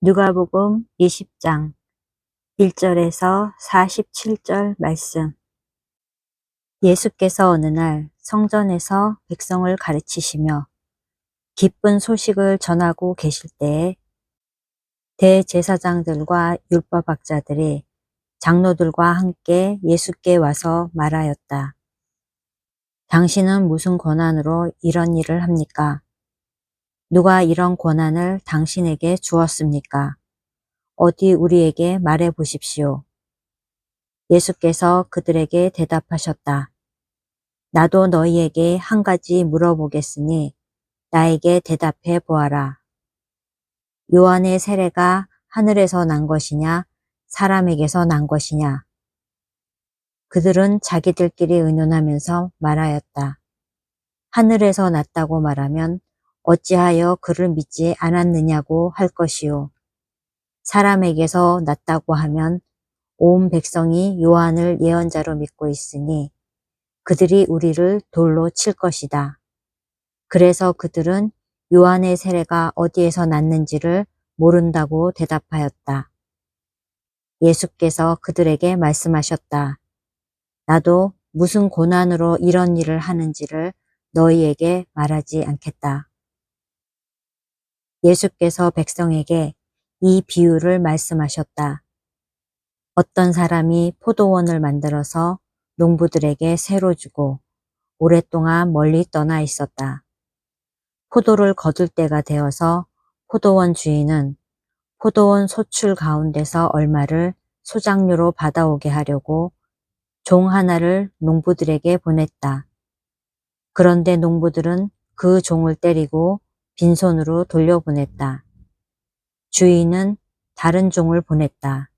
누가복음 20장 1절에서 47절 말씀. 예수께서 어느 날 성전에서 백성을 가르치시며 기쁜 소식을 전하고 계실 때에 대제사장들과 율법학자들이 장로들과 함께 예수께 와서 말하였다. 당신은 무슨 권한으로 이런 일을 합니까? 누가 이런 권한을 당신에게 주었습니까? 어디 우리에게 말해 보십시오. 예수께서 그들에게 대답하셨다. 나도 너희에게 한 가지 물어보겠으니 나에게 대답해 보아라. 요한의 세례가 하늘에서 난 것이냐 사람에게서 난 것이냐? 그들은 자기들끼리 의논하면서 말하였다. 하늘에서 났다고 말하면 어찌하여 그를 믿지 않았느냐고 할 것이요. 사람에게서 났다고 하면 온 백성이 요한을 예언자로 믿고 있으니 그들이 우리를 돌로 칠 것이다. 그래서 그들은 요한의 세례가 어디에서 났는지를 모른다고 대답하였다. 예수께서 그들에게 말씀하셨다. 나도 무슨 고난으로 이런 일을 하는지를 너희에게 말하지 않겠다. 예수께서 백성에게 이 비유를 말씀하셨다. 어떤 사람이 포도원을 만들어서 농부들에게 새로 주고 오랫동안 멀리 떠나 있었다. 포도를 거둘 때가 되어서 포도원 주인은 포도원 소출 가운데서 얼마를 소작료로 받아오게 하려고 종 하나를 농부들에게 보냈다. 그런데 농부들은 그 종을 때리고 빈손으로 돌려보냈다. 주인은 다른 종을 보냈다.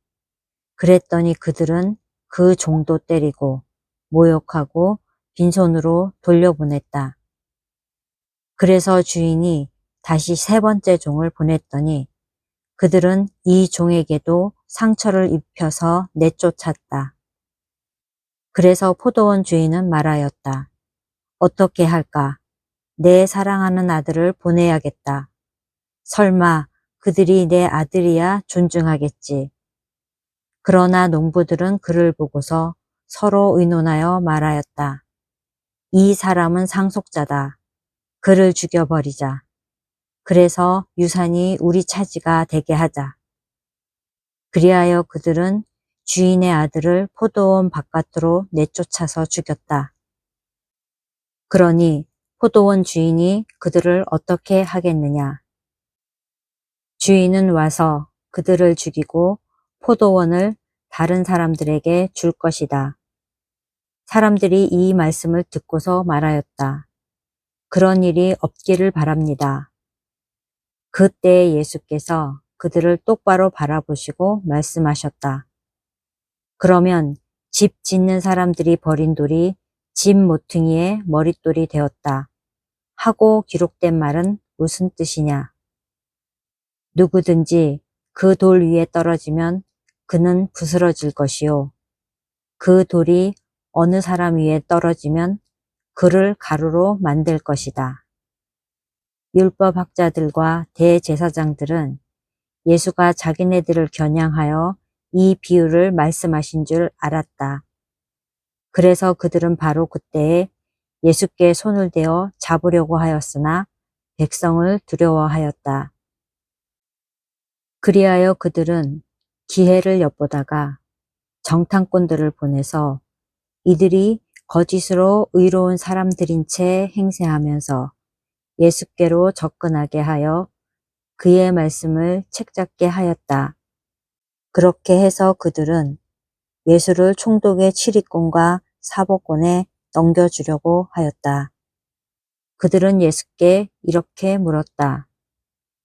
그랬더니 그들은 그 종도 때리고 모욕하고 빈손으로 돌려보냈다. 그래서 주인이 다시 세 번째 종을 보냈더니 그들은 이 종에게도 상처를 입혀서 내쫓았다. 그래서 포도원 주인은 말하였다. 어떻게 할까? 내 사랑하는 아들을 보내야겠다. 설마 그들이 내 아들이야 존중하겠지. 그러나 농부들은 그를 보고서 서로 의논하여 말하였다. 이 사람은 상속자다. 그를 죽여버리자. 그래서 유산이 우리 차지가 되게 하자. 그리하여 그들은 주인의 아들을 포도원 바깥으로 내쫓아서 죽였다. 그러니 포도원 주인이 그들을 어떻게 하겠느냐? 주인은 와서 그들을 죽이고 포도원을 다른 사람들에게 줄 것이다. 사람들이 이 말씀을 듣고서 말하였다. 그런 일이 없기를 바랍니다. 그때 예수께서 그들을 똑바로 바라보시고 말씀하셨다. 그러면 집 짓는 사람들이 버린 돌이 집 모퉁이의 머릿돌이 되었다. 하고 기록된 말은 무슨 뜻이냐? 누구든지 그 돌 위에 떨어지면 그는 부스러질 것이요. 그 돌이 어느 사람 위에 떨어지면 그를 가루로 만들 것이다. 율법학자들과 대제사장들은 예수가 자기네들을 겨냥하여 이 비유를 말씀하신 줄 알았다. 그래서 그들은 바로 그때에 예수께 손을 대어 잡으려고 하였으나 백성을 두려워하였다. 그리하여 그들은 기회를 엿보다가 정탐꾼들을 보내서 이들이 거짓으로 의로운 사람들인 채 행세하면서 예수께로 접근하게 하여 그의 말씀을 책잡게 하였다. 그렇게 해서 그들은 예수를 총독의 치리권과 사법권에 넘겨주려고 하였다. 그들은 예수께 이렇게 물었다.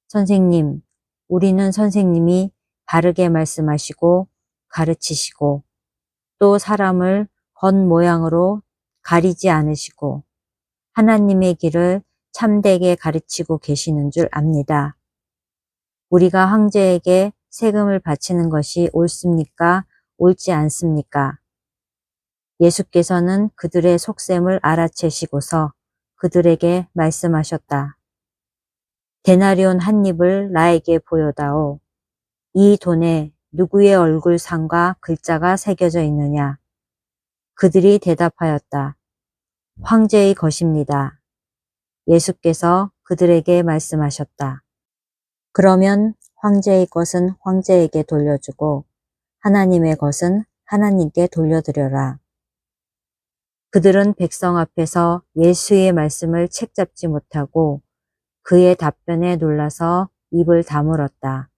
선생님, 우리는 선생님이 바르게 말씀하시고 가르치시고 또 사람을 겉모양으로 가리지 않으시고 하나님의 길을 참되게 가르치고 계시는 줄 압니다. 우리가 황제에게 세금을 바치는 것이 옳습니까? 옳지 않습니까? 예수께서는 그들의 속셈을 알아채시고서 그들에게 말씀하셨다. 데나리온 한 입을 나에게 보여다오. 이 돈에 누구의 얼굴상과 글자가 새겨져 있느냐? 그들이 대답하였다. 황제의 것입니다. 예수께서 그들에게 말씀하셨다. 그러면 황제의 것은 황제에게 돌려주고 하나님의 것은 하나님께 돌려드려라. 그들은 백성 앞에서 예수의 말씀을 책잡지 못하고 그의 답변에 놀라서 입을 다물었다.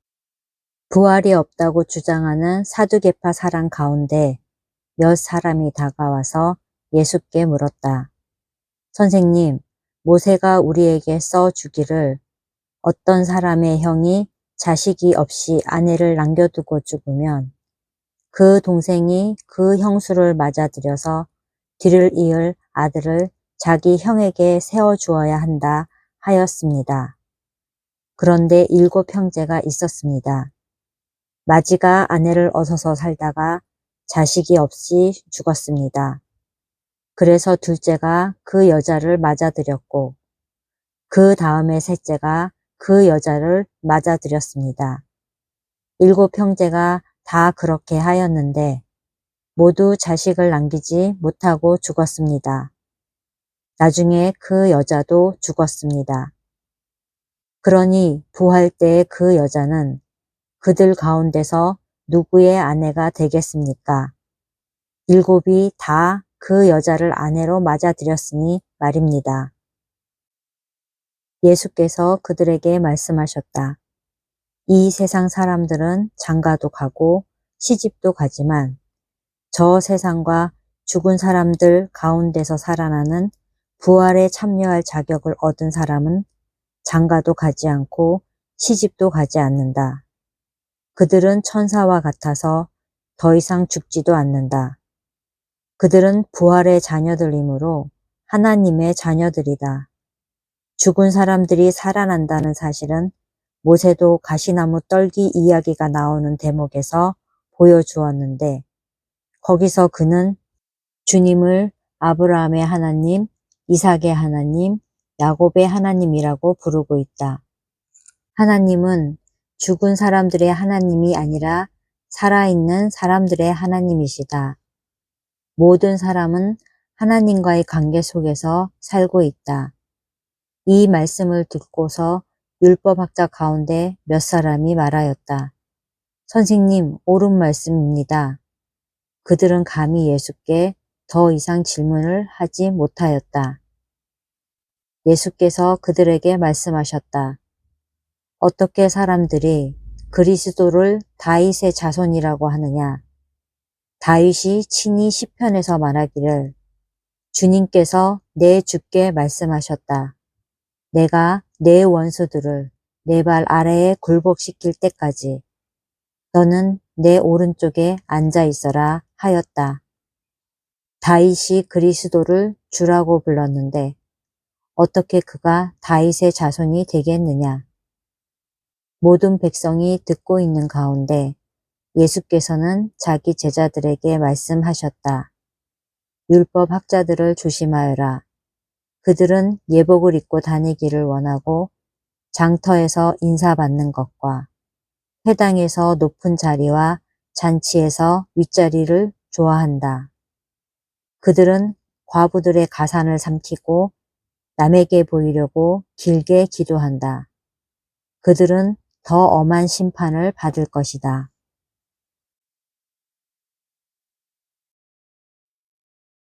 부활이 없다고 주장하는 사두개파 사람 가운데 몇 사람이 다가와서 예수께 물었다. 선생님, 모세가 우리에게 써주기를 어떤 사람의 형이 자식이 없이 아내를 남겨두고 죽으면 그 동생이 그 형수를 맞아들여서 뒤를 이을 아들을 자기 형에게 세워주어야 한다 하였습니다. 그런데 7 형제가 있었습니다. 마지가 아내를 얻어서 살다가 자식이 없이 죽었습니다. 그래서 둘째가 그 여자를 맞아들였고 그 다음에 셋째가 그 여자를 맞아들였습니다. 7 형제가 다 그렇게 하였는데 모두 자식을 남기지 못하고 죽었습니다. 나중에 그 여자도 죽었습니다. 그러니 부활 때의 그 여자는 그들 가운데서 누구의 아내가 되겠습니까? 7이 다 그 여자를 아내로 맞아들였으니 말입니다. 예수께서 그들에게 말씀하셨다. 이 세상 사람들은 장가도 가고 시집도 가지만 저 세상과 죽은 사람들 가운데서 살아나는 부활에 참여할 자격을 얻은 사람은 장가도 가지 않고 시집도 가지 않는다. 그들은 천사와 같아서 더 이상 죽지도 않는다. 그들은 부활의 자녀들이므로 하나님의 자녀들이다. 죽은 사람들이 살아난다는 사실은 모세도 가시나무 떨기 이야기가 나오는 대목에서 보여주었는데 거기서 그는 주님을 아브라함의 하나님, 이삭의 하나님, 야곱의 하나님이라고 부르고 있다. 하나님은 죽은 사람들의 하나님이 아니라 살아있는 사람들의 하나님이시다. 모든 사람은 하나님과의 관계 속에서 살고 있다. 이 말씀을 듣고서 율법학자 가운데 몇 사람이 말하였다. 선생님, 옳은 말씀입니다. 그들은 감히 예수께 더 이상 질문을 하지 못하였다. 예수께서 그들에게 말씀하셨다. 어떻게 사람들이 그리스도를 다윗의 자손이라고 하느냐? 다윗이 친히 시편에서 말하기를 주님께서 내 주께 말씀하셨다. 내가 내 원수들을 내 발 아래에 굴복시킬 때까지 너는 내 오른쪽에 앉아 있어라 하였다. 다윗이 그리스도를 주라고 불렀는데 어떻게 그가 다윗의 자손이 되겠느냐? 모든 백성이 듣고 있는 가운데 예수께서는 자기 제자들에게 말씀하셨다. 율법 학자들을 조심하여라. 그들은 예복을 입고 다니기를 원하고 장터에서 인사받는 것과 회당에서 높은 자리와 잔치에서 윗자리를 좋아한다. 그들은 과부들의 가산을 삼키고 남에게 보이려고 길게 기도한다. 그들은 더 엄한 심판을 받을 것이다.